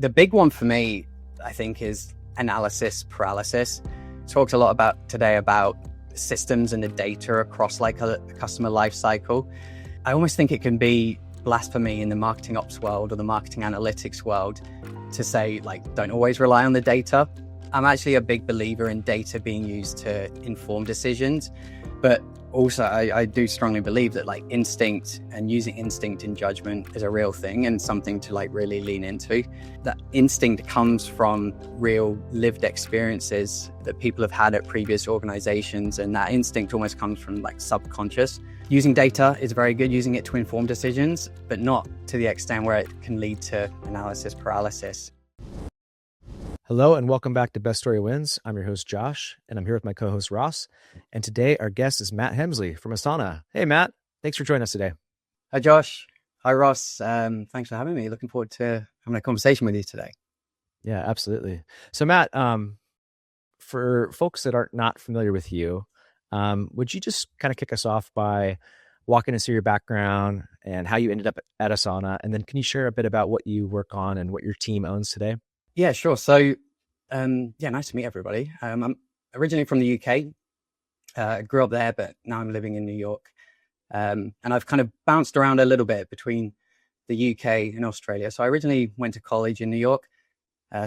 The big one for me, I think, is analysis paralysis. Talked a lot today about systems and the data across like a customer life cycle. I almost think it can be blasphemy in the marketing ops world or the marketing analytics world to say, like, don't always rely on the data. I'm actually a big believer in data being used to inform decisions, but also I do strongly believe that like instinct and using instinct in judgment is a real thing and something to like really lean into. That instinct comes from real lived experiences that people have had at previous organizations, and that instinct almost comes from like subconscious. Using data is very good, using it to inform decisions, but not to the extent where it can lead to analysis paralysis. Hello and welcome back to Best Story Wins. I'm your host, Josh, and I'm here with my co-host, Ross. And today our guest is Matt Hemsley from Asana. Hey, Matt. Thanks for joining us today. Hi, Josh. Hi, Ross. Thanks for having me. Looking forward to having a conversation with you today. Yeah, absolutely. So, Matt, for folks that are not familiar with you, would you just kind of kick us off by walking us through your background and how you ended up at Asana? And then can you share a bit about what you work on and what your team owns today? Yeah, sure. So, nice to meet everybody. I'm originally from the UK. I grew up there, but now I'm living in New York. And I've kind of bounced around a little bit between the UK and Australia. So I originally went to college in New York,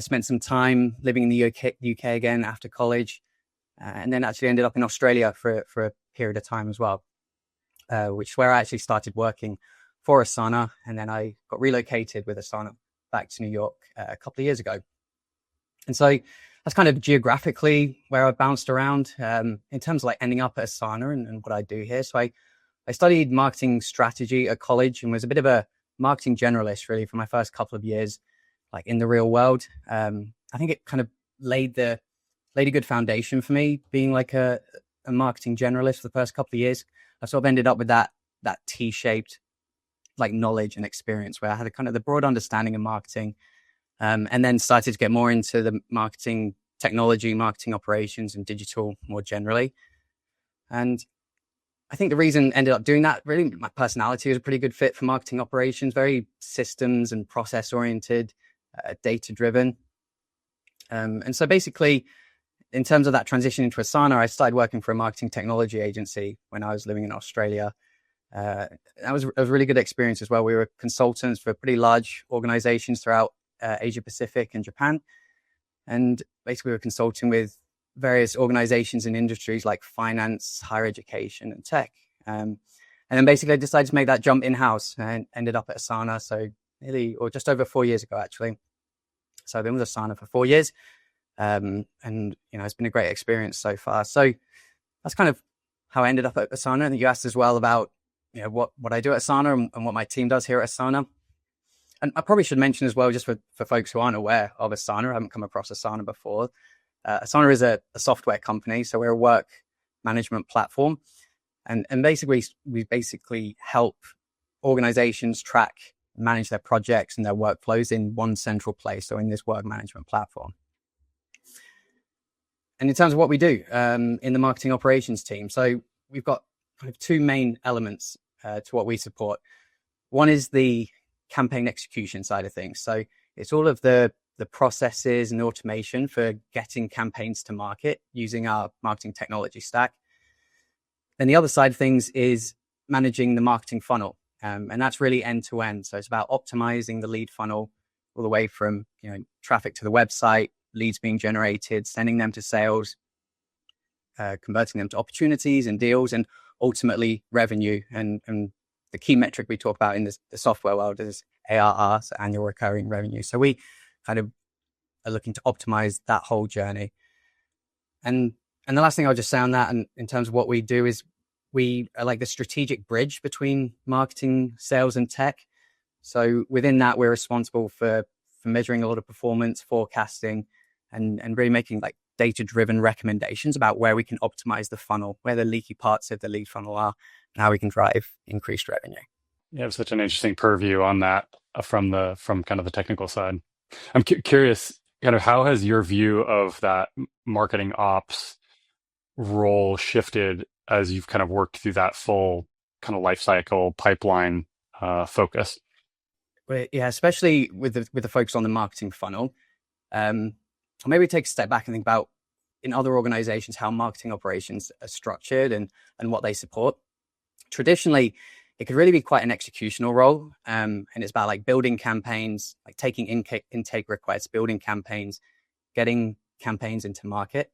spent some time living in the UK again after college, and then actually ended up in Australia for a period of time as well, which is where I actually started working for Asana. And then I got relocated with Asana back to New York a couple of years ago. And so that's kind of geographically where I bounced around in terms of like ending up at Asana and what I do here. So I studied marketing strategy at college and was a bit of a marketing generalist really for my first couple of years, like in the real world. I think it kind of laid a good foundation for me being like a marketing generalist for the first couple of years. I sort of ended up with that T-shaped like knowledge and experience where I had a kind of the broad understanding of marketing, and then started to get more into the marketing technology, marketing operations and digital more generally. And I think the reason I ended up doing that, really my personality was a pretty good fit for marketing operations, very systems and process oriented, data driven. And so basically in terms of that transition into Asana, I started working for a marketing technology agency when I was living in Australia. That was a really good experience as well. We were consultants for pretty large organizations throughout Asia Pacific and Japan. And basically we were consulting with various organizations and industries like finance, higher education and tech. And then basically I decided to make that jump in-house and ended up at Asana. So just over 4 years ago, actually. So I've been with Asana for 4 years. And, it's been a great experience so far. So that's kind of how I ended up at Asana. And you asked as well about what I do at Asana and what my team does here at Asana. And I probably should mention as well, just for folks who aren't aware of Asana, I haven't come across Asana before. Asana is a software company, so we're a work management platform. And basically, we help organizations track, manage their projects and their workflows in one central place, so in this work management platform. And in terms of what we do in the marketing operations team, so we've got kind of two main elements to what we support. One is the campaign execution side of things. So it's all of the processes and automation for getting campaigns to market using our marketing technology stack. Then the other side of things is managing the marketing funnel. And that's really end to end. So it's about optimizing the lead funnel all the way from traffic to the website, leads being generated, sending them to sales, converting them to opportunities and deals, and ultimately revenue. And the key metric we talk about in the software world is ARR, so annual recurring revenue. So we kind of are looking to optimize that whole journey. And the last thing I'll just say on that, and in terms of what we do, is we are like the strategic bridge between marketing, sales, and tech. So within that, we're responsible for measuring a lot of performance, forecasting, and really making like data-driven recommendations about where we can optimize the funnel, where the leaky parts of the lead funnel are, and how we can drive increased revenue. You have such an interesting purview on that from kind of the technical side. I'm curious, kind of how has your view of that marketing ops role shifted as you've kind of worked through that full kind of life cycle pipeline focus? But yeah, especially with the focus on the marketing funnel. Or maybe take a step back and think about in other organizations how marketing operations are structured and what they support. Traditionally, it could really be quite an executional role, and it's about like building campaigns, like taking intake requests, building campaigns, getting campaigns into market.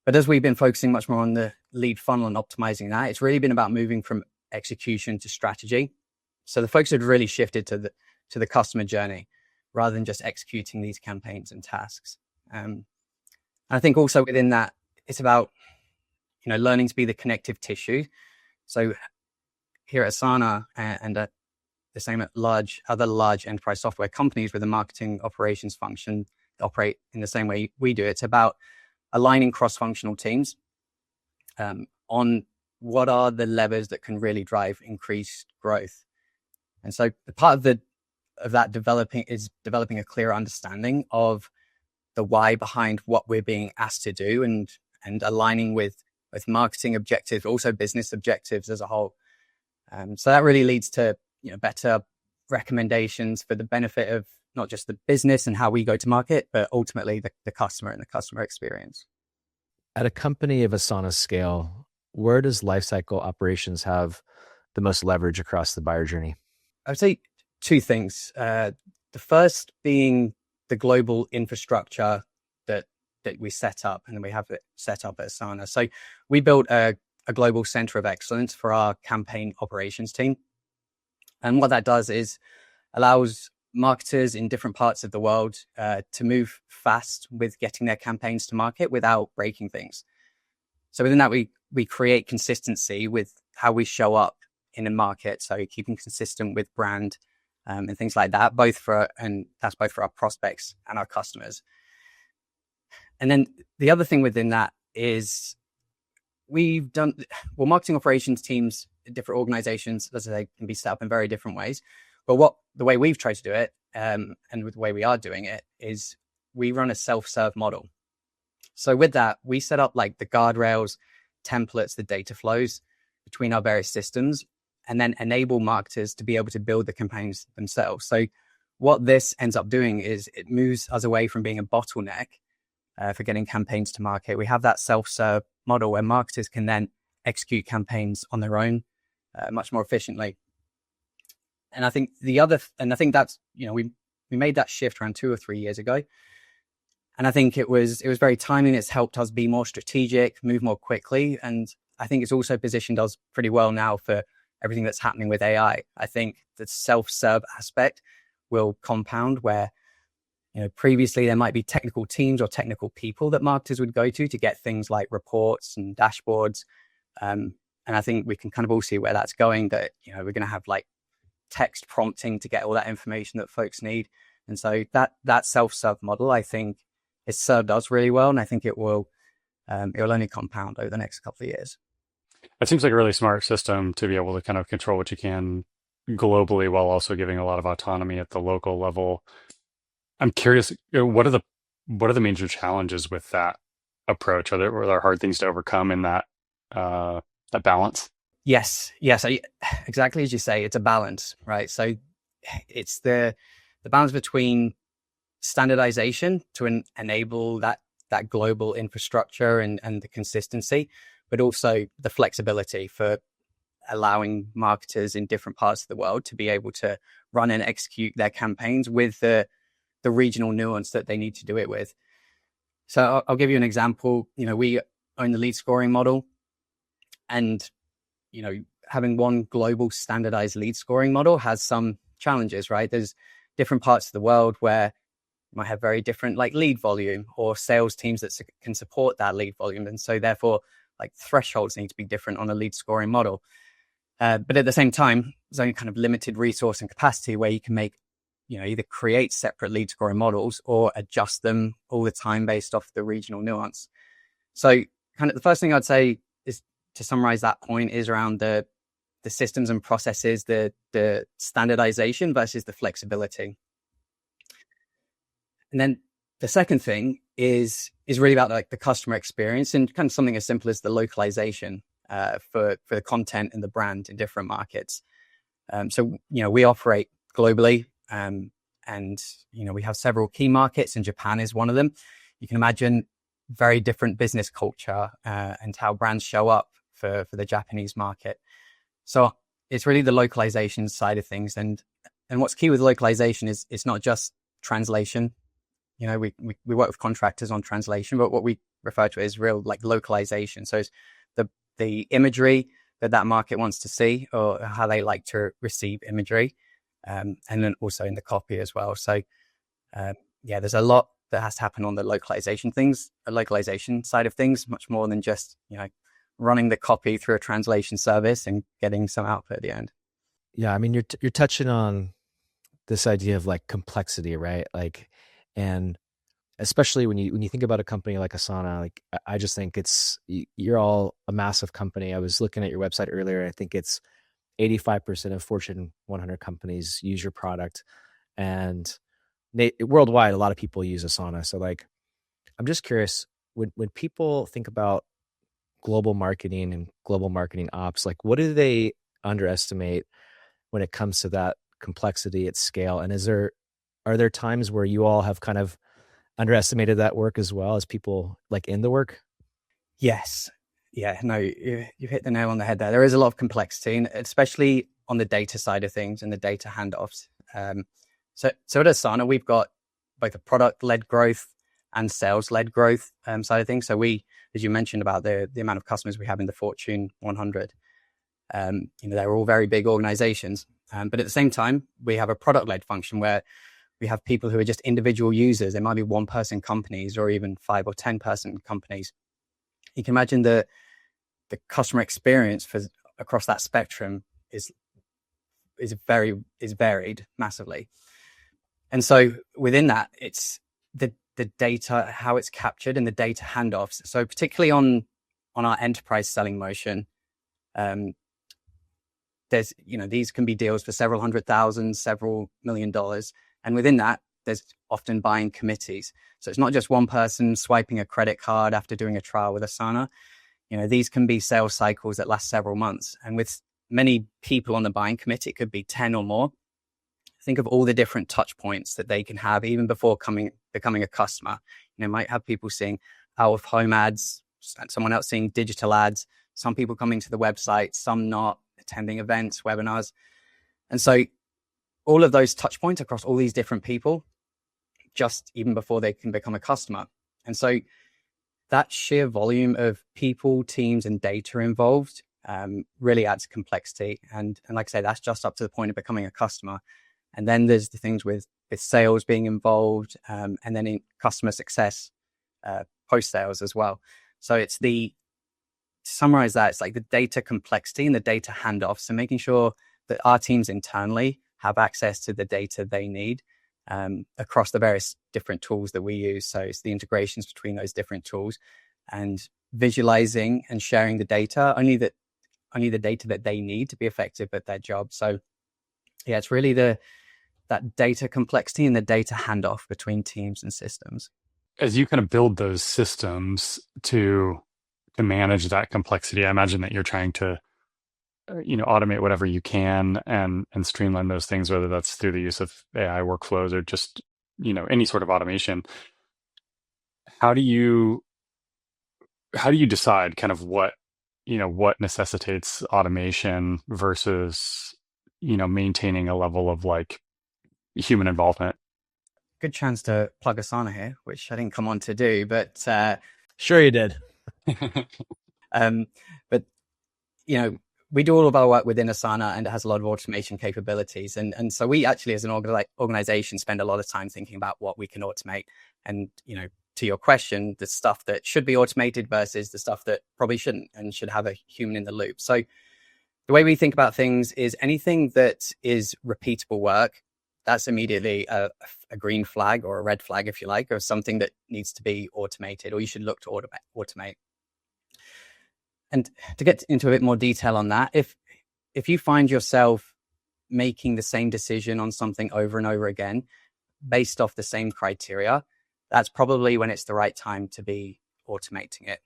But as we've been focusing much more on the lead funnel and optimizing that, it's really been about moving from execution to strategy. So the focus had really shifted to the customer journey rather than just executing these campaigns and tasks. And I think also within that, it's about, learning to be the connective tissue. So here at Asana and at the same at other large enterprise software companies with a marketing operations function that operate in the same way we do, it's about aligning cross-functional teams on what are the levers that can really drive increased growth. And so the part of that developing a clear understanding of the why behind what we're being asked to do and aligning with marketing objectives, also business objectives as a whole. So that really leads to better recommendations for the benefit of not just the business and how we go to market, but ultimately the customer and the customer experience. At a company of Asana's scale, where does lifecycle operations have the most leverage across the buyer journey? I would say two things. The first being the global infrastructure that we set up, and we have it set up at Asana. So we built a global center of excellence for our campaign operations team. And what that does is allows marketers in different parts of the world to move fast with getting their campaigns to market without breaking things. So within that, we create consistency with how we show up in a market. So keeping consistent with brand and things like that, that's both for our prospects and our customers. And then the other thing within that is marketing operations teams, different organizations, as I say, can be set up in very different ways. But the way we've tried to do it, and with the way we are doing it, is we run a self-serve model. So with that, we set up like the guardrails, templates, the data flows between our various systems, and then enable marketers to be able to build the campaigns themselves. So what this ends up doing is it moves us away from being a bottleneck for getting campaigns to market. We have that self-serve model where marketers can then execute campaigns on their own much more efficiently. And I think that's, we made that shift around 2 or 3 years ago. And I think it was very timely. It's helped us be more strategic, move more quickly. And I think it's also positioned us pretty well now for everything that's happening with AI. I think the self-serve aspect will compound where, previously there might be technical teams or technical people that marketers would go to get things like reports and dashboards. And I think we can kind of all see where that's going, that, we're going to have like text prompting to get all that information that folks need. And so that self-serve model, I think, has served us really well. And I think it will only compound over the next couple of years. It seems like a really smart system to be able to kind of control what you can globally while also giving a lot of autonomy at the local level. I'm curious, what are the major challenges with that approach? Are there hard things to overcome in that balance? Yes, exactly as you say, it's a balance, right? So it's the balance between standardization to enable that global infrastructure and the consistency, but also the flexibility for allowing marketers in different parts of the world to be able to run and execute their campaigns with the regional nuance that they need to do it with. So I'll give you an example. We own the lead scoring model, and having one global standardized lead scoring model has some challenges, right? There's different parts of the world where you might have very different like lead volume or sales teams that can support that lead volume. And so therefore like thresholds need to be different on a lead scoring model. But at the same time, there's only kind of limited resource and capacity where you can make, either create separate lead scoring models or adjust them all the time based off the regional nuance. So kind of the first thing I'd say is to summarize that point is around the systems and processes, the standardization versus the flexibility. And then the second thing is really about like the customer experience and kind of something as simple as the localization for the content and the brand in different markets. So, we operate globally And, we have several key markets, and Japan is one of them. You can imagine very different business culture and how brands show up for the Japanese market. So it's really the localization side of things. And what's key with localization is it's not just translation. We work with contractors on translation, but what we refer to as real like localization. So it's the imagery that market wants to see, or how they like to receive imagery, and then also in the copy as well. So there's a lot that has to happen on the localization side of things, much more than just running the copy through a translation service and getting some output at the end. Yeah, I mean, you're touching on this idea of like complexity, right? Like, and especially when you think about a company like Asana, like I just think you're all a massive company. I was looking at your website earlier. I think it's 85% of Fortune 100 companies use your product, and worldwide, a lot of people use Asana. So like, I'm just curious, when people think about global marketing and global marketing ops, like what do they underestimate when it comes to that complexity at scale? And are there times where you all have kind of underestimated that work as well as people like in the work? Yes. Yeah, no, you hit the nail on the head there. There is a lot of complexity, and especially on the data side of things and the data handoffs. So at Asana, we've got both a product-led growth and sales-led growth side of things. So we, as you mentioned about the amount of customers we have in the Fortune 100, they're all very big organizations. But at the same time, we have a product-led function where we have people who are just individual users. They might be one-person companies or even 5 or 10-person companies. You can imagine the customer experience across that spectrum is varied massively. And so within that, it's the data, how it's captured, and the data handoffs. So particularly on our enterprise selling motion, there's, these can be deals for several $100,000, several $1 million. And within that, there's often buying committees. So it's not just one person swiping a credit card after doing a trial with Asana. These can be sales cycles that last several months. And with many people on the buying committee, it could be 10 or more. Think of all the different touch points that they can have even before becoming a customer. Might have people seeing out-of-home ads, someone else seeing digital ads, some people coming to the website, some not, attending events, webinars. And so all of those touch points across all these different people, just even before they can become a customer. And so that sheer volume of people, teams, and data involved really adds complexity. And like I say, that's just up to the point of becoming a customer. And then there's the things with sales being involved, and then in customer success, post-sales as well. So to summarize that, it's like the data complexity and the data handoff. So making sure that our teams internally have access to the data they need across the various different tools that we use. So it's the integrations between those different tools, and visualizing and sharing the data, only the data that they need to be effective at their job. So yeah, it's really that data complexity and the data handoff between teams and systems. As you kind of build those systems to manage that complexity, I imagine that you're trying to automate whatever you can and streamline those things, whether that's through the use of AI workflows or just any sort of automation. How do you decide kind of what necessitates automation versus maintaining a level of like human involvement? Good chance to plug Asana here, which I didn't come on to do, but sure you did. But we do all of our work within Asana, and it has a lot of automation capabilities. And so we actually, as an organization, spend a lot of time thinking about what we can automate. And, to your question, the stuff that should be automated versus the stuff that probably shouldn't and should have a human in the loop. So the way we think about things is anything that is repeatable work, that's immediately a green flag, or a red flag, if you like, or something that needs to be automated, or you should look to automate. And to get into a bit more detail on that, if you find yourself making the same decision on something over and over again, based off the same criteria, that's probably when it's the right time to be automating it.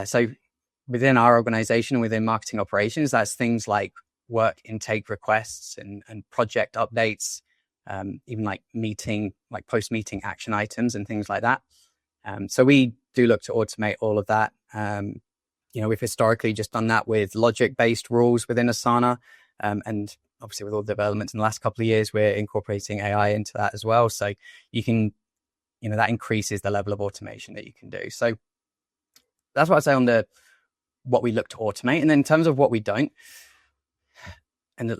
So within our organization, within marketing operations, that's things like work intake requests and project updates, even like post-meeting action items and things like that. So we do look to automate all of that. We've historically just done that with logic-based rules within Asana. And obviously with all the developments in the last couple of years, we're incorporating AI into that as well. So you can, that increases the level of automation that you can do. So that's what I'd say on what we look to automate. And then in terms of what we don't, and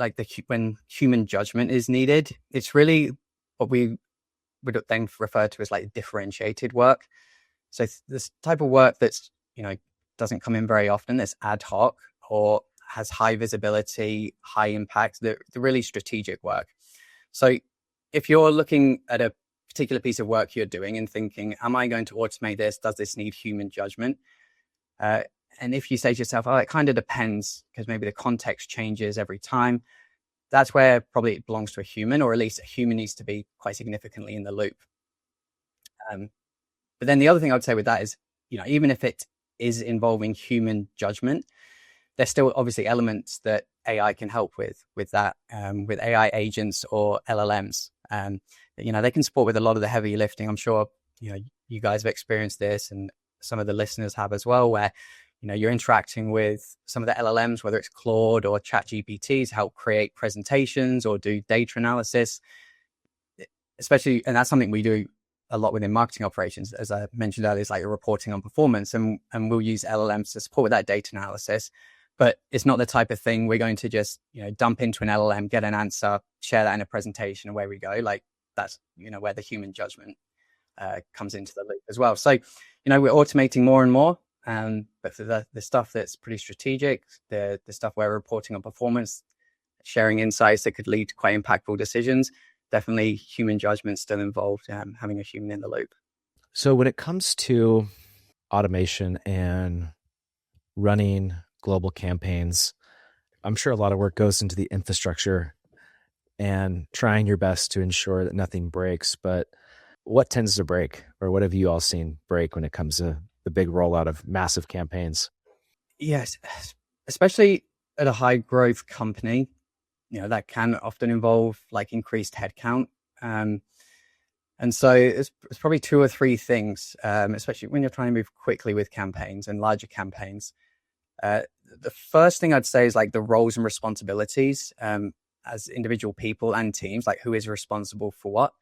when human judgment is needed, it's really what we would then refer to as like differentiated work. So this type of work that's, doesn't come in very often, that's ad hoc or has high visibility, high impact, the really strategic work. So if you're looking at a particular piece of work you're doing and thinking, am I going to automate this? Does this need human judgment? And if you say to yourself, it kind of depends, because maybe the context changes every time, that's where probably it belongs to a human, or at least a human needs to be quite significantly in the loop. But then the other thing I would say with that is, even if it is involving human judgment, there's still obviously elements that AI can help with that, with AI agents or LLMs. They can support with a lot of the heavy lifting. I'm sure, you guys have experienced this, and some of the listeners have as well, where, you're interacting with some of the LLMs, whether it's Claude or ChatGPT, to help create presentations or do data analysis, especially, and that's something we do a lot within marketing operations. As I mentioned earlier, it's like reporting on performance, and we'll use LLMs to support with that data analysis. But it's not the type of thing we're going to just, dump into an LLM, get an answer, share that in a presentation, and away we go. Like that's, where the human judgment comes into the loop as well. So, we're automating more and more. But for the stuff that's pretty strategic, the stuff where we're reporting on performance, sharing insights that could lead to quite impactful decisions, definitely human judgment still involved, having a human in the loop. So when it comes to automation and running global campaigns, I'm sure a lot of work goes into the infrastructure and trying your best to ensure that nothing breaks. But what tends to break, or what have you all seen break when it comes to the big rollout of massive campaigns? Yes, especially at a high growth company, that can often involve like increased headcount. And so it's probably two or three things, especially when you're trying to move quickly with campaigns and larger campaigns. The first thing I'd say is like the roles and responsibilities as individual people and teams, like who is responsible for what.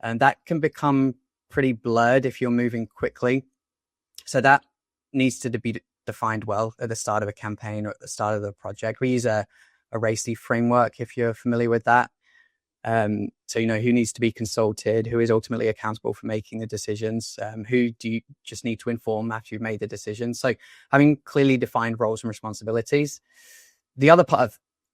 And that can become pretty blurred if you're moving quickly. So that needs to be defined well at the start of a campaign or at the start of the project. We use a RACI framework, if you're familiar with that. So, who needs to be consulted, who is ultimately accountable for making the decisions, who do you just need to inform after you've made the decision. So having clearly defined roles and responsibilities. The other part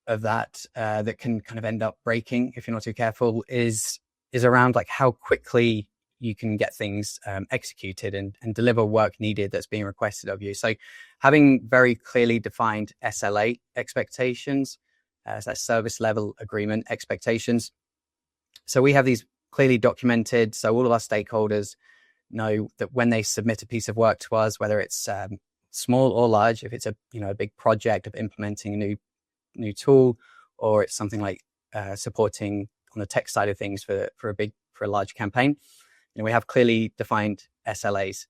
of that that can kind of end up breaking if you're not too careful is around like how quickly you can get things executed and deliver work needed that's being requested of you. So having very clearly defined SLA expectations, so that's service level agreement expectations. So we have these clearly documented, so all of our stakeholders know that when they submit a piece of work to us, whether it's small or large, if it's a big project of implementing a new tool, or it's something like supporting on the tech side of things for a large campaign, we have clearly defined SLAs.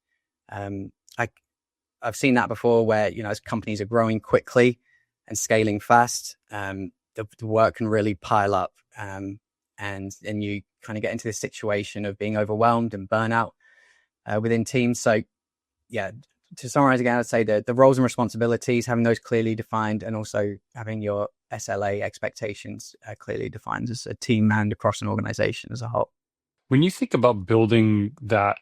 I've seen that before where, as companies are growing quickly and scaling fast, the work can really pile up. And then you kind of get into this situation of being overwhelmed and burnout within teams. So yeah, to summarize again, I'd say the roles and responsibilities, having those clearly defined, and also having your SLA expectations clearly defined as a team and across an organization as a whole. When you think about building that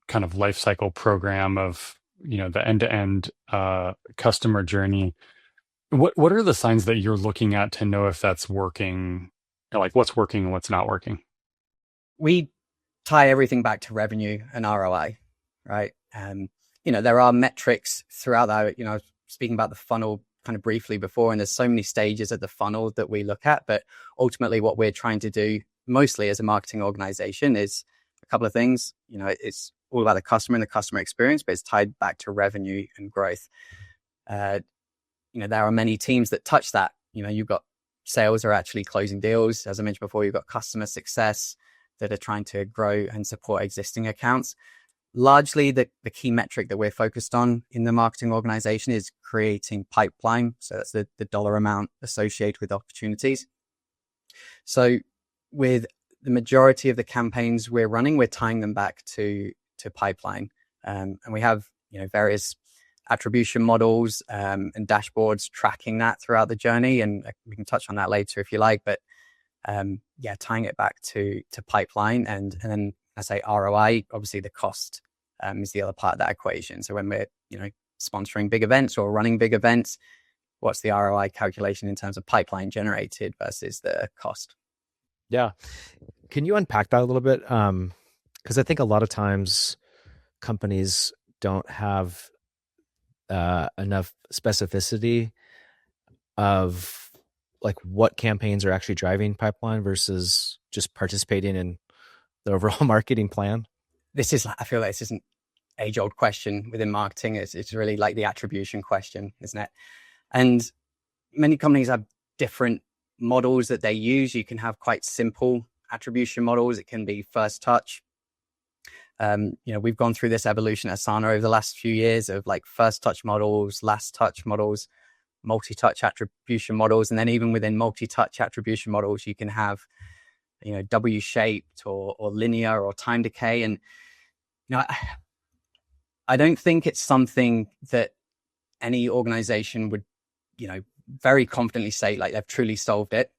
kind of life cycle program of, the end-to-end customer journey, what are the signs that you're looking at to know if that's working, or like what's working and what's not working? We tie everything back to revenue and ROI, right? There are metrics throughout that. I was speaking about the funnel kind of briefly before, and there's so many stages of the funnel that we look at. But ultimately, what we're trying to do mostly as a marketing organization is a couple of things. It's all about the customer and the customer experience, but it's tied back to revenue and growth. There are many teams that touch that. You've got sales are actually closing deals. As I mentioned before, you've got customer success that are trying to grow and support existing accounts. Largely, the key metric that we're focused on in the marketing organization is creating pipeline. So that's the dollar amount associated with opportunities. So with the majority of the campaigns we're running, we're tying them back to pipeline. And we have, various attribution models and dashboards tracking that throughout the journey. And we can touch on that later if you like. But tying it back to pipeline and then I say ROI, obviously the cost is the other part of that equation. So when we're, sponsoring big events or running big events, what's the ROI calculation in terms of pipeline generated versus the cost? Yeah. Can you unpack that a little bit? Because I think a lot of times companies don't have enough specificity of like what campaigns are actually driving pipeline versus just participating in the overall marketing plan. I feel like this isn't age-old question within marketing. It's really like the attribution question, isn't it? And many companies have different models that they use. You can have quite simple attribution models. It can be first touch. We've gone through this evolution at Asana over the last few years of like first touch models, last touch models, multi-touch attribution models. And then even within multi-touch attribution models, you can have, W-shaped or linear or time decay. And, I don't think it's something that any organization would, very confidently say like they've truly solved it.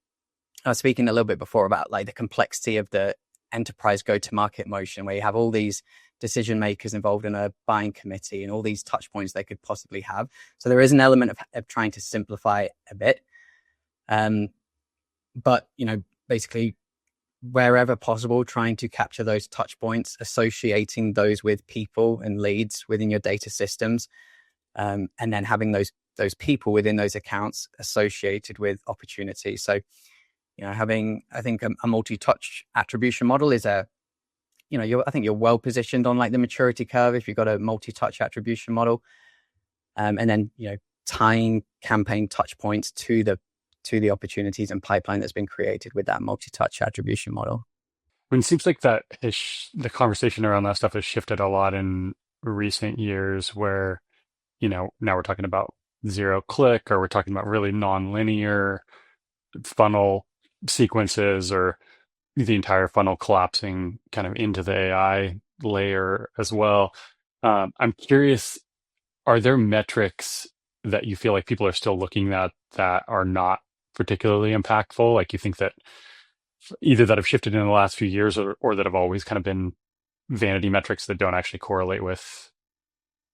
I was speaking a little bit before about like the complexity of the enterprise go-to-market motion, where you have all these decision makers involved in a buying committee and all these touch points they could possibly have. So there is an element of trying to simplify it a bit. But, basically wherever possible, trying to capture those touch points, associating those with people and leads within your data systems, and then having those people within those accounts associated with opportunities. So, having, I think, a multi-touch attribution model is I think you're well positioned on like the maturity curve if you've got a multi-touch attribution model, and then tying campaign touch points to the opportunities and pipeline that's been created with that multi-touch attribution model. I mean, it seems like that the conversation around that stuff has shifted a lot in recent years, where now we're talking about zero click, or we're talking about really non-linear funnel sequences, or the entire funnel collapsing kind of into the AI layer as well. I'm curious, are there metrics that you feel like people are still looking at that are not particularly impactful? Like you think that either that have shifted in the last few years or that have always kind of been vanity metrics that don't actually correlate with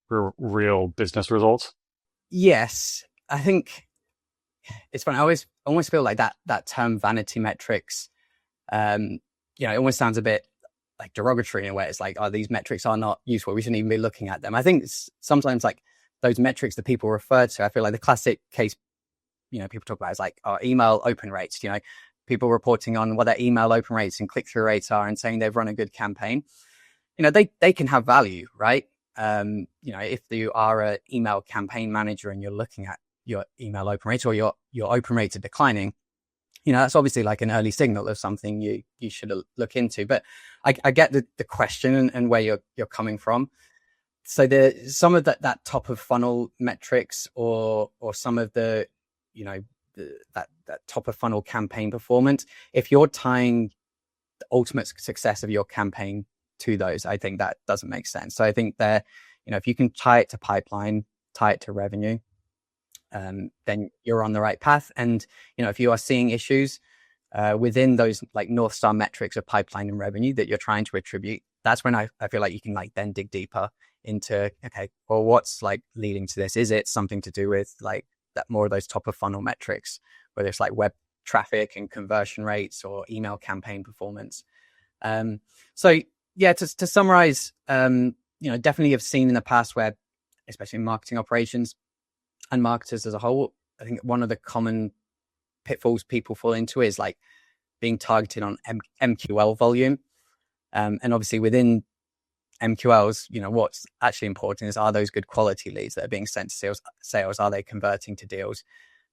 real business results? Yes, I think it's funny. I almost feel like that term vanity metrics, it almost sounds a bit like derogatory in a way. It's like, oh, these metrics are not useful. We shouldn't even be looking at them. I think sometimes like those metrics that people refer to, I feel like the classic case, people talk about is like our email open rates, people reporting on what their email open rates and click-through rates are and saying they've run a good campaign. They can have value, right? If you are an email campaign manager and you're looking at your email open rates or your open rates are declining, that's obviously like an early signal of something you should look into. But I get the question and where you're coming from. So some of that top of funnel metrics or some of the that top of funnel campaign performance, if you're tying the ultimate success of your campaign to those, I think that doesn't make sense. So I think that if you can tie it to pipeline, tie it to revenue, then you're on the right path. And if you are seeing issues within those like North Star metrics of pipeline and revenue that you're trying to attribute, that's when I feel like you can like then dig deeper into, okay, well, what's like leading to this? Is it something to do with like that more of those top of funnel metrics, whether it's like web traffic and conversion rates or email campaign performance? So yeah, to summarize, definitely have seen in the past where, especially in marketing operations and marketers as a whole, I think one of the common pitfalls people fall into is like being targeted on MQL volume. And obviously within MQLs, what's actually important is, are those good quality leads that are being sent to sales? Are they converting to deals?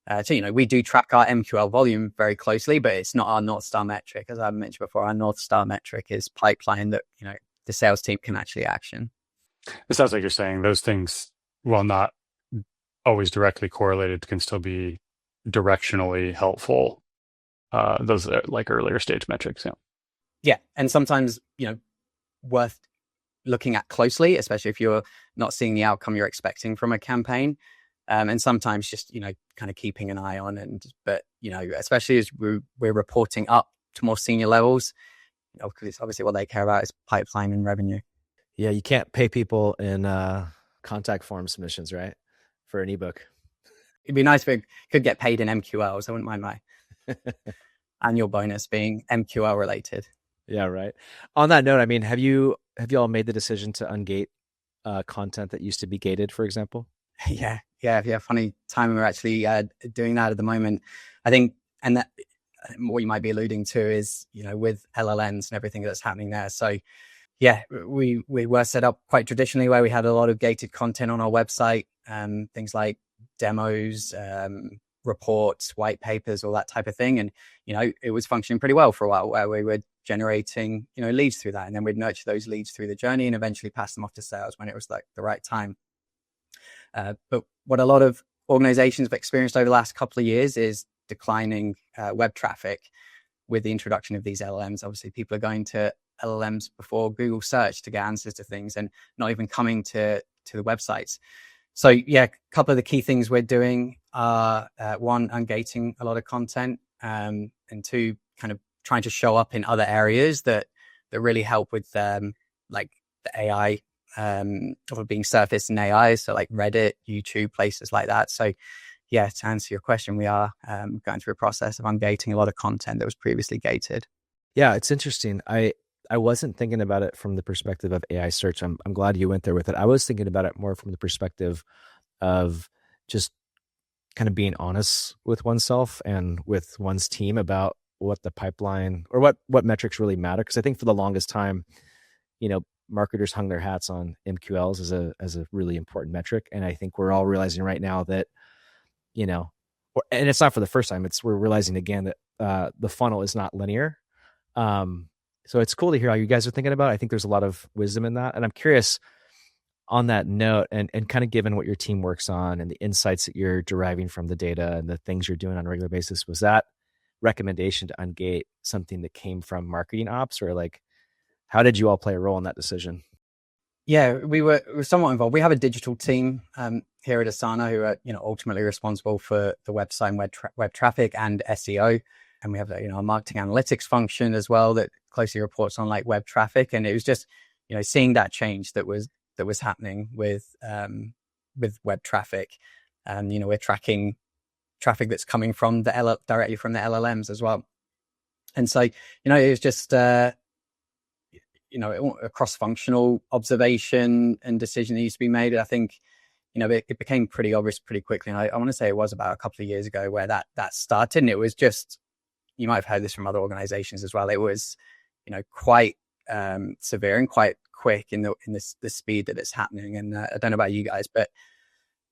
So, we do track our MQL volume very closely, but it's not our North Star metric. As I mentioned before, our North Star metric is pipeline that, the sales team can actually action. It sounds like you're saying those things, while not always directly correlated, can still be directionally helpful. Those are like earlier stage metrics. Yeah. Yeah. And sometimes, worth looking at closely, especially if you're not seeing the outcome you're expecting from a campaign. And sometimes just, kind of keeping an eye on, but especially as we're reporting up to more senior levels, because it's obviously what they care about is pipeline and revenue. Yeah, you can't pay people in contact form submissions, right? For an ebook. It'd be nice if it could get paid in MQLs. I wouldn't mind my annual bonus being MQL related. Yeah, right. On that note, I mean, have you all made the decision to ungate content that used to be gated, for example? Yeah. Funny timing. We're actually doing that at the moment. I think, and that what you might be alluding to is, with LLMs and everything that's happening there. So, yeah, we were set up quite traditionally where we had a lot of gated content on our website, things like demos, reports, white papers, all that type of thing. And, it was functioning pretty well for a while where we were generating, leads through that. And then we'd nurture those leads through the journey and eventually pass them off to sales when it was like the right time. But what a lot of organizations have experienced over the last couple of years is declining web traffic with the introduction of these LLMs. Obviously, people are going to LLMs before Google search to get answers to things and not even coming to the websites. So, yeah, a couple of the key things we're doing are, one, ungating a lot of content, and two, kind of trying to show up in other areas that really help with like the AI of being surfaced in AI, so like Reddit, YouTube, places like that. So yeah, to answer your question, we are going through a process of ungating a lot of content that was previously gated. Yeah, it's interesting. I wasn't thinking about it from the perspective of AI search. I'm glad you went there with it. I was thinking about it more from the perspective of just kind of being honest with oneself and with one's team about what the pipeline or what metrics really matter. Because I think for the longest time, marketers hung their hats on MQLs as a really important metric. And I think we're all realizing right now that, and it's not for the first time, we're realizing again that the funnel is not linear. So it's cool to hear how you guys are thinking about it. I think there's a lot of wisdom in that. And I'm curious on that note and kind of given what your team works on and the insights that you're deriving from the data and the things you're doing on a regular basis, was that recommendation to ungate something that came from marketing ops, or like, how did you all play a role in that decision? Yeah, we were somewhat involved. We have a digital team here at Asana who are, ultimately responsible for the website and web traffic and SEO. And we have a marketing analytics function as well that closely reports on like web traffic. And it was just, seeing that change that was happening with web traffic. And, we're tracking traffic that's coming from directly from the LLMs as well. And so, it was just, a cross-functional observation and decision that needs to be made. I think, it became pretty obvious pretty quickly. And I want to say it was about a couple of years ago where that started. And it was just, you might have heard this from other organizations as well. It was, quite severe and quite quick in the speed that it's happening. And I don't know about you guys, but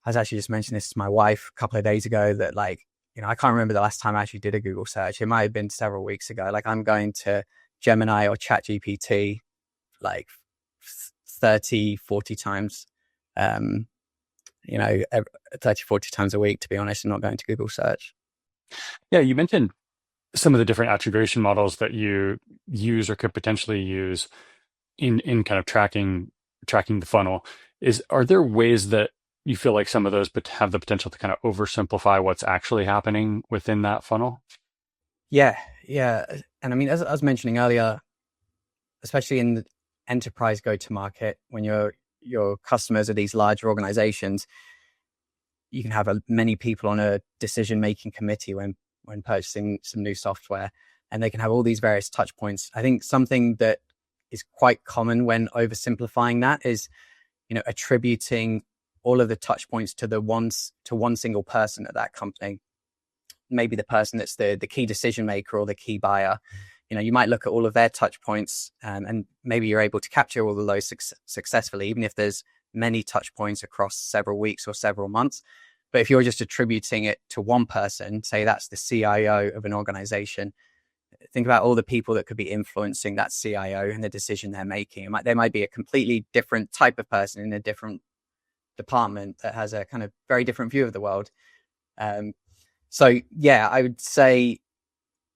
I was actually just mentioning this to my wife a couple of days ago that I can't remember the last time I actually did a Google search. It might have been several weeks ago. Like I'm going to Gemini or ChatGPT like 30, 40 times, 30, 40 times a week, to be honest, and not going to Google search. Yeah, you mentioned some of the different attribution models that you use or could potentially use in kind of tracking the funnel. Are there ways that you feel like some of those have the potential to kind of oversimplify what's actually happening within that funnel? Yeah. And I mean, as I was mentioning earlier, especially in the enterprise go-to-market, when your customers are these larger organizations, you can have many people on a decision-making committee when purchasing some new software, and they can have all these various touch points. I think something that is quite common when oversimplifying that is, attributing all of the touch points to one single person at that company. Maybe the person that's the key decision maker or the key buyer. You might look at all of their touch points, and maybe you're able to capture all of those successfully, even if there's many touch points across several weeks or several months. But if you're just attributing it to one person, say that's the CIO of an organization, think about all the people that could be influencing that CIO and the decision they're making. There might be a completely different type of person in a different department that has a kind of very different view of the world. So yeah, I would say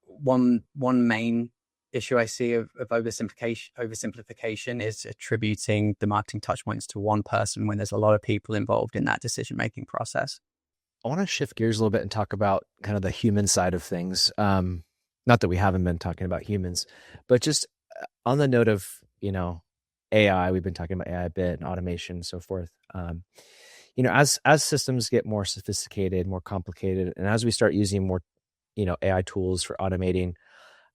one main issue I see of oversimplification is attributing the marketing touch points to one person when there's a lot of people involved in that decision-making process. I want to shift gears a little bit and talk about kind of the human side of things. Not that we haven't been talking about humans, but just on the note of, AI, we've been talking about AI a bit and automation and so forth. As systems get more sophisticated, more complicated, and as we start using more, AI tools for automating,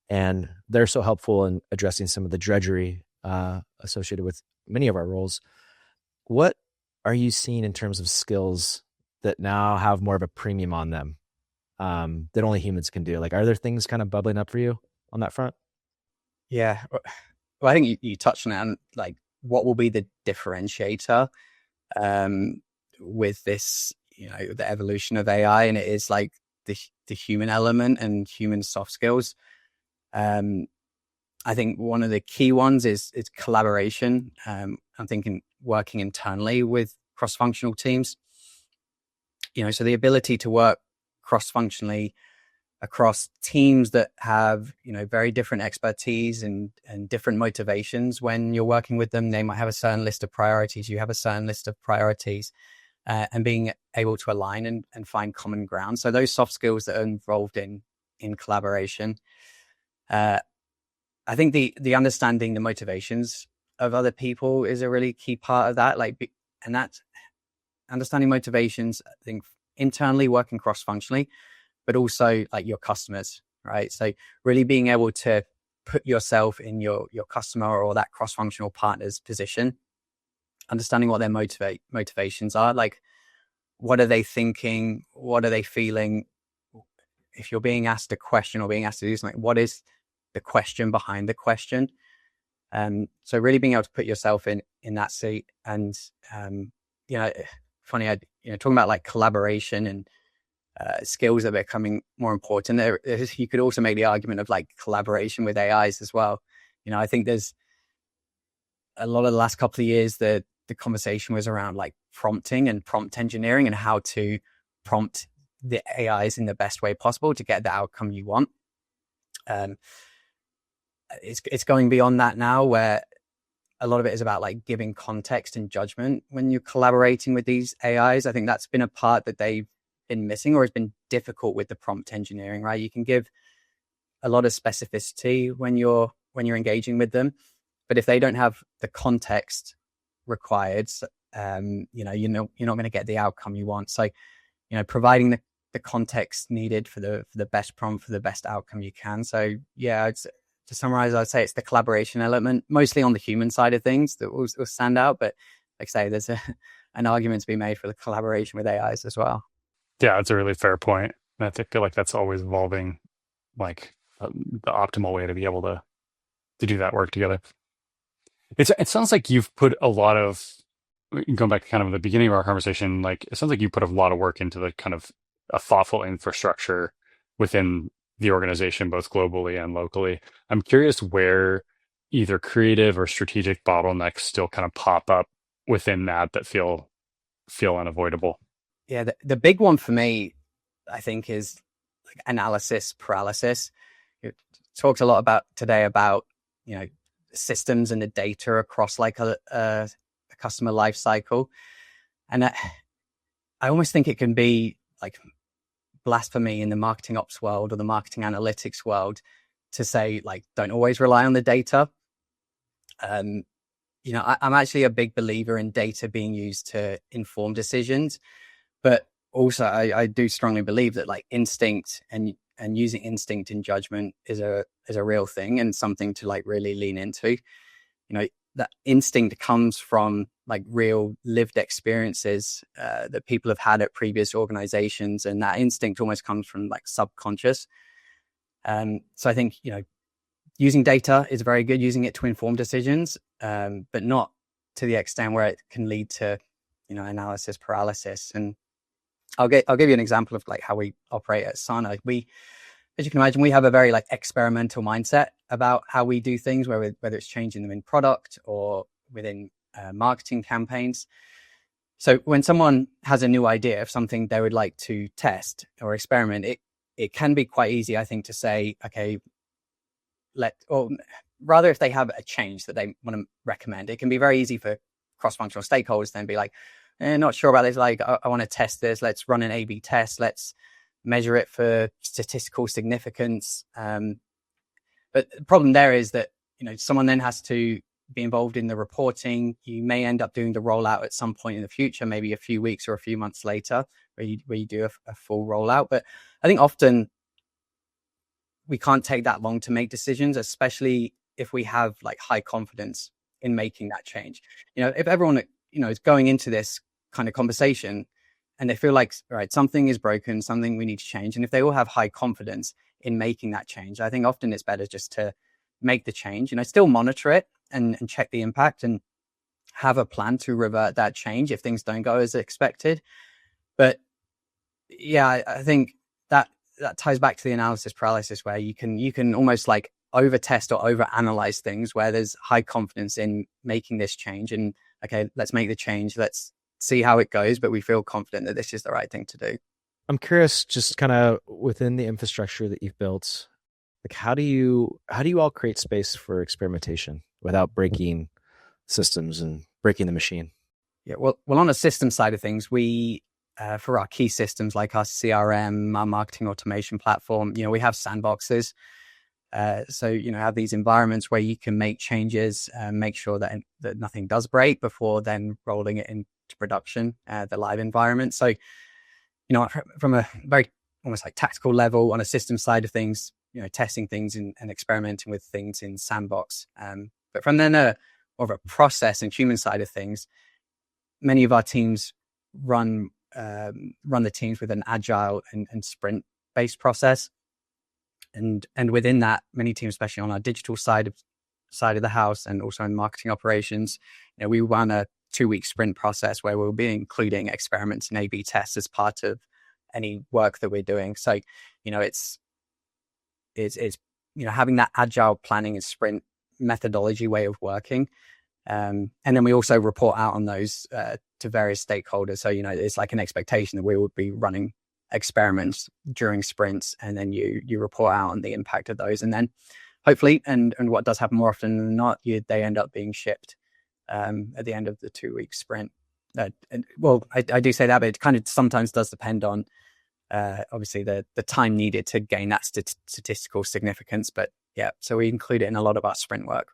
and they're so helpful in addressing some of the drudgery associated with many of our roles, what are you seeing in terms of skills that now have more of a premium on them that only humans can do? Like, are there things kind of bubbling up for you on that front? Yeah. Well, I think you touched on it, and like, what will be the differentiator with this, the evolution of AI, and it is like the human element and human soft skills. I think one of the key ones is collaboration. I'm thinking working internally with cross-functional teams. So the ability to work cross-functionally across teams that have, very different expertise and different motivations. When you're working with them, they might have a certain list of priorities. You have a certain list of priorities, and being able to align and find common ground. So those soft skills that are involved in collaboration. I think the understanding the motivations of other people is a really key part of that. And that's understanding motivations, I think, internally, working cross-functionally, but also like your customers, right? So really being able to put yourself in your customer or that cross-functional partner's position, understanding what their motivations are. Like, what are they thinking? What are they feeling? If you're being asked a question or being asked to do something, what is the question behind the question? So really being able to put yourself in that seat. And funny, talking about like collaboration and skills are becoming more important. You could also make the argument of like collaboration with AIs as well. I think there's a lot of the last couple of years that the conversation was around like prompting and prompt engineering and how to prompt the AIs in the best way possible to get the outcome you want. It's going beyond that now, where a lot of it is about like giving context and judgment when you're collaborating with these AIs. I think that's been a part that they've been missing, or has been difficult with the prompt engineering, right? You can give a lot of specificity when you're engaging with them, but if they don't have the context required, you're not going to get the outcome you want. So, providing the context needed for the best prompt, for the best outcome you can. So yeah, to summarize, I'd say it's the collaboration element, mostly on the human side of things, that will stand out. But like I say, there's an argument to be made for the collaboration with AIs as well. Yeah, it's a really fair point. And I feel like that's always evolving, like the optimal way to be able to do that work together. It sounds like you've put a lot of, going back to kind of the beginning of our conversation, like it sounds like you put a lot of work into the kind of a thoughtful infrastructure within the organization, both globally and locally. I'm curious where either creative or strategic bottlenecks still kind of pop up within that feel unavoidable. Yeah, the big one for me, I think, is like analysis paralysis. It talks a lot today about systems and the data across like a customer life cycle, and I almost think it can be like blasphemy in the marketing ops world or the marketing analytics world to say like don't always rely on the data. I'm actually a big believer in data being used to inform decisions, but also I do strongly believe that like instinct and using instinct in judgment is a real thing, and something to like really lean into. That instinct comes from like real lived experiences that people have had at previous organizations, and that instinct almost comes from like subconscious. So I think using data is very good, using it to inform decisions, but not to the extent where it can lead to analysis paralysis. And I'll give you an example of like how we operate at Asana. As you can imagine, we have a very like experimental mindset about how we do things, whether it's changing them in product or within marketing campaigns. So when someone has a new idea of something they would like to test or experiment, it can be quite easy, I think, to say, okay, or rather if they have a change that they want to recommend, it can be very easy for cross-functional stakeholders then be like, not sure about this. Like, I want to test this. Let's run an A/B test. Let's measure it for statistical significance. But the problem there is that, someone then has to be involved in the reporting. You may end up doing the rollout at some point in the future, maybe a few weeks or a few months later, where you do a full rollout. But I think often we can't take that long to make decisions, especially if we have like high confidence in making that change. If everyone, is going into this kind of conversation and they feel like, right, something is broken, something we need to change. And if they all have high confidence in making that change, I think often it's better just to make the change, still monitor it and check the impact and have a plan to revert that change if things don't go as expected. But yeah, I think that ties back to the analysis paralysis, where you can almost like over test or over analyze things where there's high confidence in making this change and, okay, let's make the change. Let's see how it goes, but we feel confident that this is the right thing to do. I'm curious, just kind of within the infrastructure that you've built, like how do you all create space for experimentation without breaking systems and breaking the machine? Yeah, well, on the system side of things, we for our key systems like our CRM, our marketing automation platform, we have sandboxes. So, have these environments where you can make changes, make sure that nothing does break before then rolling it into production, the live environment. So, from a very almost like tactical level on a system side of things, testing things and experimenting with things in sandbox. But from then more of a process and human side of things, many of our teams run the teams with an agile and sprint based process. And within that, many teams, especially on our digital side of the house and also in marketing operations, we run a 2-week sprint process where we'll be including experiments and A/B tests as part of any work that we're doing. So, it's having that agile planning and sprint methodology way of working. And then we also report out on those to various stakeholders. So, it's like an expectation that we would be running experiments during sprints, and then you report out on the impact of those. And then hopefully, and what does happen more often than not, they end up being shipped at the end of the 2-week sprint. I do say that, but it kind of sometimes does depend on obviously the time needed to gain that statistical significance. But yeah, so we include it in a lot of our sprint work.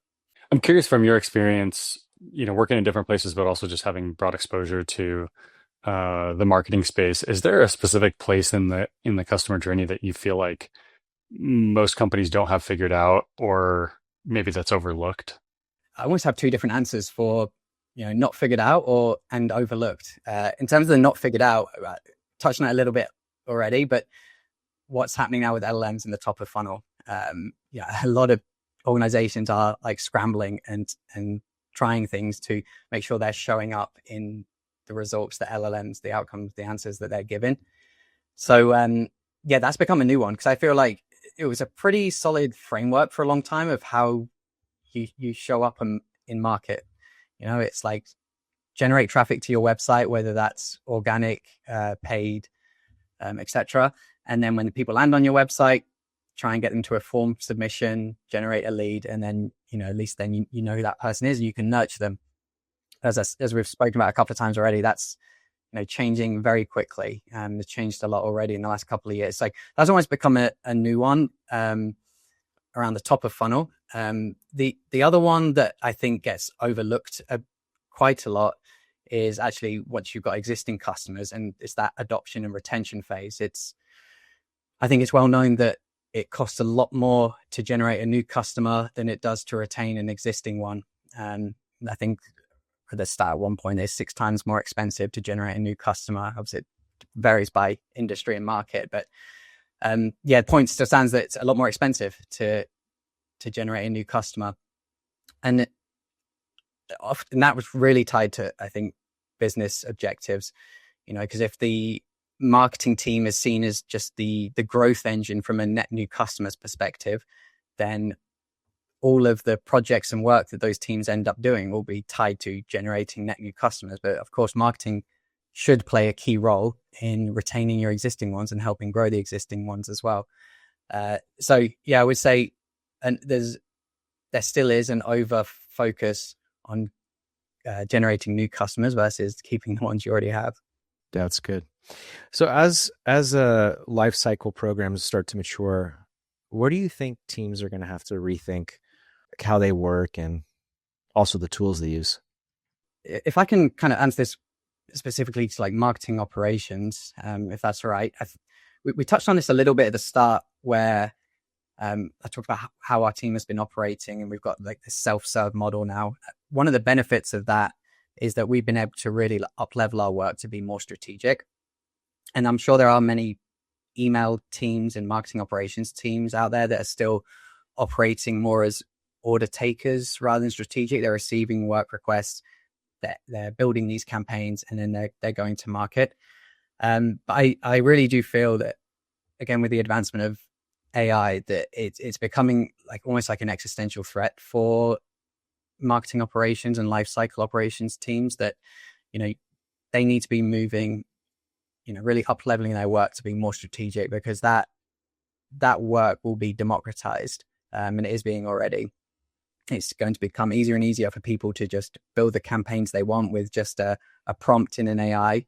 I'm curious from your experience, working in different places, but also just having broad exposure to the marketing space. Is there a specific place in the customer journey that you feel like most companies don't have figured out, or maybe that's overlooked? I almost have 2 different answers for not figured out and overlooked. In terms of the not figured out, touched on it a little bit already, but what's happening now with LLMs in the top of funnel? A lot of organizations are like scrambling and trying things to make sure they're showing up in the results, the LLMs, the outcomes, the answers that they're given. So that's become a new one, because I feel like it was a pretty solid framework for a long time of how you show up in market. It's like generate traffic to your website, whether that's organic, paid, etc. And then when the people land on your website, try and get them to a form submission, generate a lead, and then at least then you know who that person is and you can nurture them. As we've spoken about a couple of times already, that's changing very quickly. It's changed a lot already in the last couple of years. So that's almost become a new one around the top of funnel. The other one that I think gets overlooked quite a lot is actually once you've got existing customers, and it's that adoption and retention phase. I think it's well known that it costs a lot more to generate a new customer than it does to retain an existing one. I think the stat at one point is 6 times more expensive to generate a new customer. Obviously, it varies by industry and market, but the point still stands that it's a lot more expensive to generate a new customer, and often that was really tied to, I think, business objectives. Because if the marketing team is seen as just the growth engine from a net new customers perspective, then all of the projects and work that those teams end up doing will be tied to generating net new customers. But of course, marketing should play a key role in retaining your existing ones and helping grow the existing ones as well. So yeah, I would say, and there still is an over focus on generating new customers versus keeping the ones you already have. That's good. So as life cycle programs start to mature, where do you think teams are going to have to rethink how they work and also the tools they use? If I can kind of answer this specifically to like marketing operations, if that's all right. We touched on this a little bit at the start where I talked about how our team has been operating, and we've got like this self-serve model now. One of the benefits of that is that we've been able to really up-level our work to be more strategic. And I'm sure there are many email teams and marketing operations teams out there that are still operating more as order takers rather than strategic. They're receiving work requests, they're building these campaigns, and then they're going to market. But I really do feel that, again, with the advancement of AI, that it's becoming like almost like an existential threat for marketing operations and life cycle operations teams, that, you know, they need to be moving, you know, really up leveling their work to be more strategic, because that work will be democratized, and it is being already. It's going to become easier and easier for people to just build the campaigns they want with just a prompt in an AI,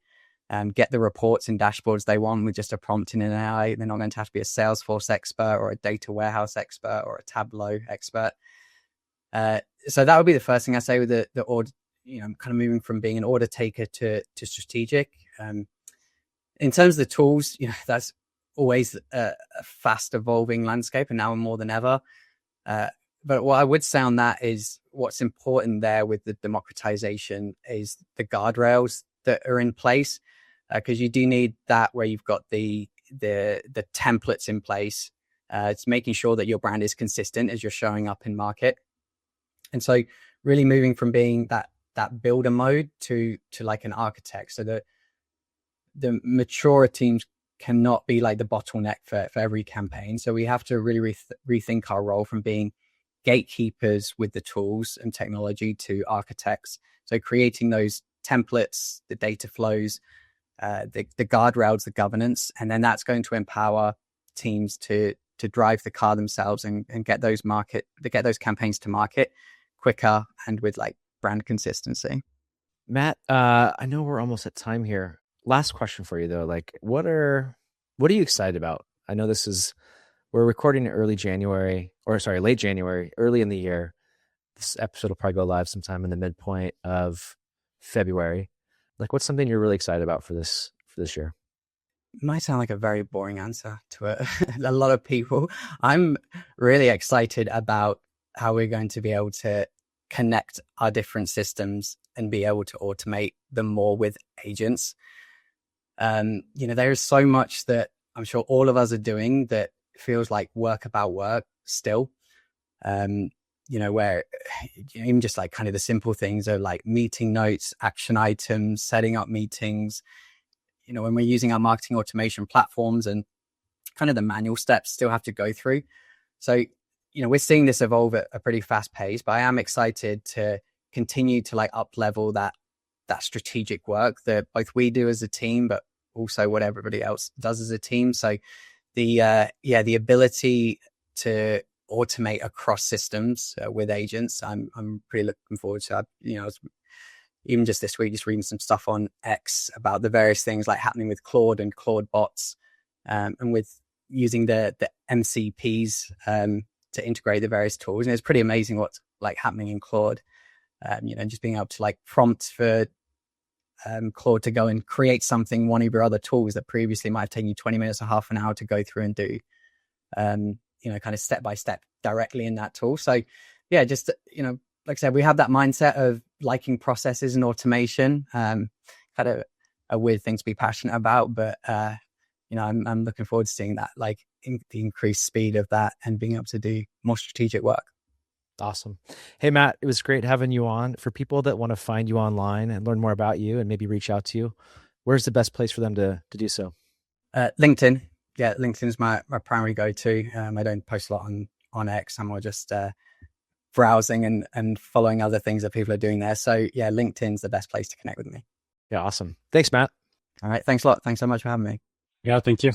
get the reports and dashboards they want with just a prompt in an AI. They're not going to have to be a Salesforce expert or a data warehouse expert or a Tableau expert. So that would be the first thing I say with the order, you know, kind of moving from being an order taker to strategic. In terms of the tools, you know, that's always a fast evolving landscape, and now more than ever. But what I would say on that is what's important there with the democratization is the guardrails that are in place, because you do need that where you've got the templates in place. It's making sure that your brand is consistent as you're showing up in market. And so really moving from being that builder mode to like an architect, so that the mature teams cannot be like the bottleneck for every campaign. So we have to really rethink our role from being gatekeepers with the tools and technology to architects. So creating those templates, the data flows, the guardrails, the governance, and then that's going to empower teams to drive the car themselves and get those campaigns to market quicker and with like brand consistency. Matt, I know we're almost at time here. Last question for you though, like what are you excited about? I know we're recording in late January, early in the year. This episode will probably go live sometime in the midpoint of February. Like, what's something you're really excited about for this year? It might sound like a very boring answer to a lot of people. I'm really excited about how we're going to be able to connect our different systems and be able to automate them more with agents. You know, there is so much that I'm sure all of us are doing that feels like work about work still. You know, where even just like kind of the simple things are like meeting notes, action items, setting up meetings, you know, when we're using our marketing automation platforms, and kind of the manual steps still have to go through. So, you know, we're seeing this evolve at a pretty fast pace, but I am excited to continue to like up level that strategic work that both we do as a team, but also what everybody else does as a team. So the ability to automate across systems with agents, I'm pretty looking forward to. You know, even just this week, just reading some stuff on X about the various things like happening with Claude and Claude bots, and with using the MCPs to integrate the various tools. And it's pretty amazing what's like happening in Claude. You know, just being able to like prompt for Claude to go and create something, one of your other tools that previously might have taken you 20 minutes or half an hour to go through and do, you know, kind of step by step directly in that tool. So yeah, just, you know, like I said, we have that mindset of liking processes and automation. Kind of a weird thing to be passionate about, but you know, I'm looking forward to seeing that, like the increased speed of that and being able to do more strategic work. Awesome. Hey, Matt, it was great having you on. For people that want to find you online and learn more about you and maybe reach out to you, where's the best place for them to do so? LinkedIn. Yeah, LinkedIn's my primary go-to. I don't post a lot on X. I'm more just browsing and following other things that people are doing there. So yeah, LinkedIn's the best place to connect with me. Yeah, awesome. Thanks, Matt. All right. Thanks a lot. Thanks so much for having me. Yeah, thank you.